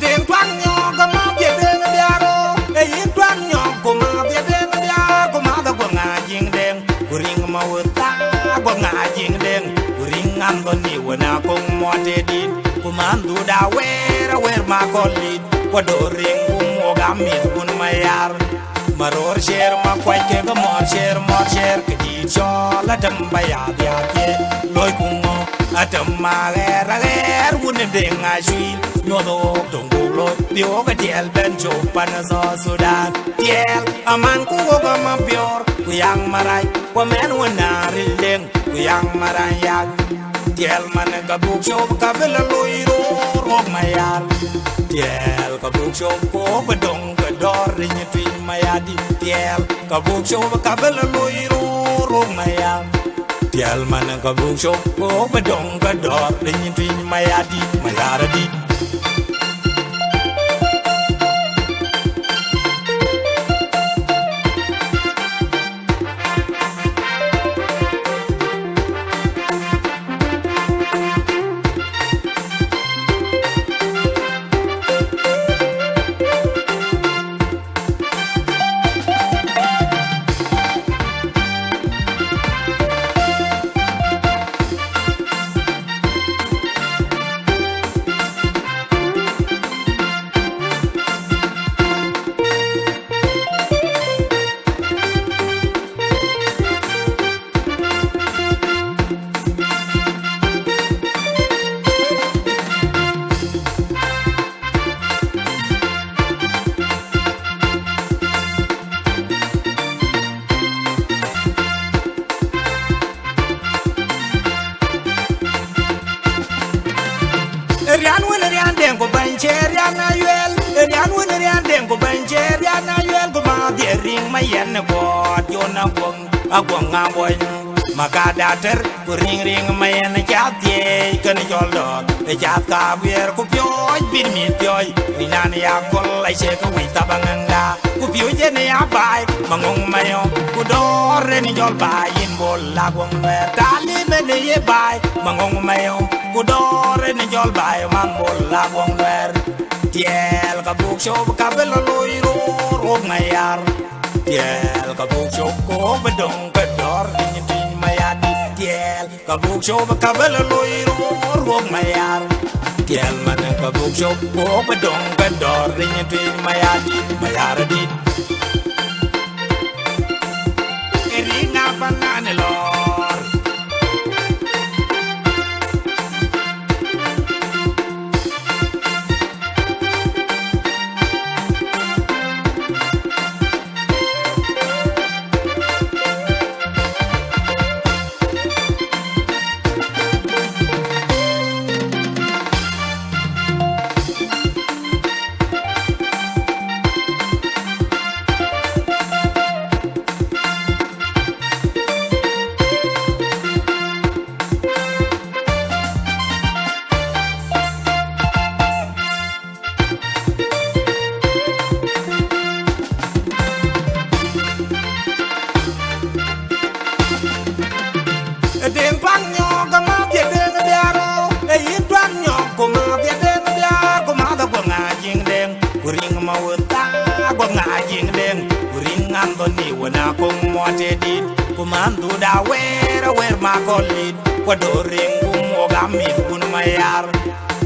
den twang nyo ga ma bie den biaro e yin twang nyo ko ma bie den biaro ko ma da ko nga jing den ku ring ma wuta ko nga jing den ku ring am go ni wona ko mo te din ku man du da wer ma ko lit ko do ring ku mo ga mi kun ma yar maror sher ma kwai ke ga mor sher ke di cho la dam ba ya ke loy ku ngo atam ma ger wun de nga shui no do dong go loy bio ga diel ben jo pan so sudan diel aman ku go ma bior ku yang marai ko men wona rileng ku yang marai yak diel man ga bu cho ka bela loy ro ma yar diel ka bu cho ko ba dong ga dor ni twin ma ya di diel ka bu cho ka bela loy ro ma yar diel man ka bu cho ko ba dong ga dor ni twin ma ya di ma yar di rian den ko ban cher ya na yuel rian won rian den ko ban cher ya na yuel ko ma de ring ma yen ko yo na agwang nga boy makada ter ko ring ma yen cha tie kan jol do e cha ka bier ko pyoy bin mi pyoy ni nan ya kol ai se ko wi ta banganga ko pyoy je ne ya bai mangong ma yo ko do re ni jol bai in bol la gwang me ta li me ne ye bai mangong ma yo ku dore ni jol bayo man bol la gwang wer tiel ka buk show ka belo loy ro mayar tiel ka buk show ko bedong ka dor ni tin mayadi tiel ka buk show ka belo loy ro mayar tiel man ka buk show ko bedong ka dor ni tin mayadi mayar di erina banane lo den twang nyo ga ma bie den biaro e yin twang nyo ko ma bie den biaro ko ma da ko nga jing den ku ring ma wuta ko nga jing den ku ring am do ni wona ko mo te din ku man du da wer ma ko lit ko do ring ku mo ga mi kun ma yar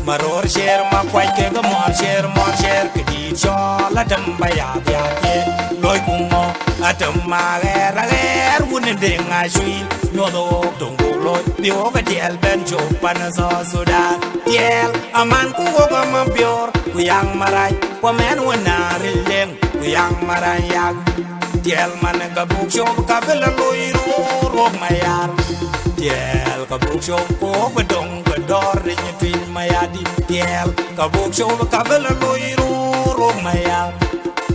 maror sher ma kwai ke ga mor sher ke di cho la dam ba ya ke loy ku mo atam ma ger wun de nga shui no do dong go loy bio ga diel ben jo pan so sudan diel aman ku go ma bior ku yang marai ko men wona rileng ku yang marai yak diel man ga buk show ka bela loy ro ma yar diel ka buk show ko bedong ga dor ni tin ma ya di diel ka buk show ka bela loy ro ma yar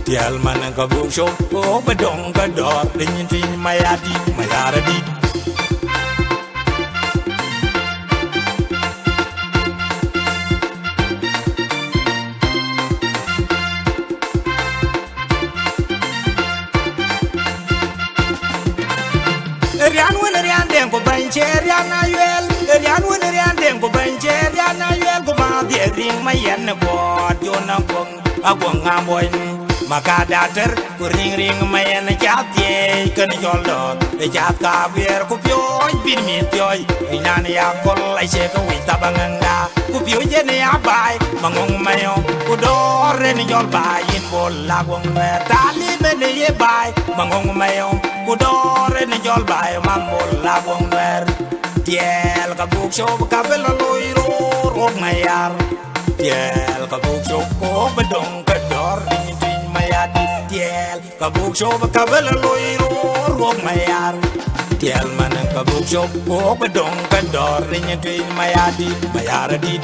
diel man ka buk show ko bedong ga dor ni tin ma ya di ma yar di rian den ko ban Cherian ayuel, Rian win Rian dem go ben Cherian ayuel go ma de ring ma yen go jona gong agong amoy makadater go ring ma yen chati kan joldo e chat ka bier ku pyoy bin mi pyoy inan ya kol ai che ko wi tabanganga ku pyoy je ne abai mangong mayo ku dore ni jol bai in bol la gong tali me ne ye bai mangong mayo ku dore ni jol bai man bol la gong tiel ka buk show ka bela loiro rok mayar tiel ka buk show ko bedong ka dor ni tin mayar tiel ka buk show ka bela loiro rok mayar tiel man ka buk show ko bedong ka dor ni tin mayar dit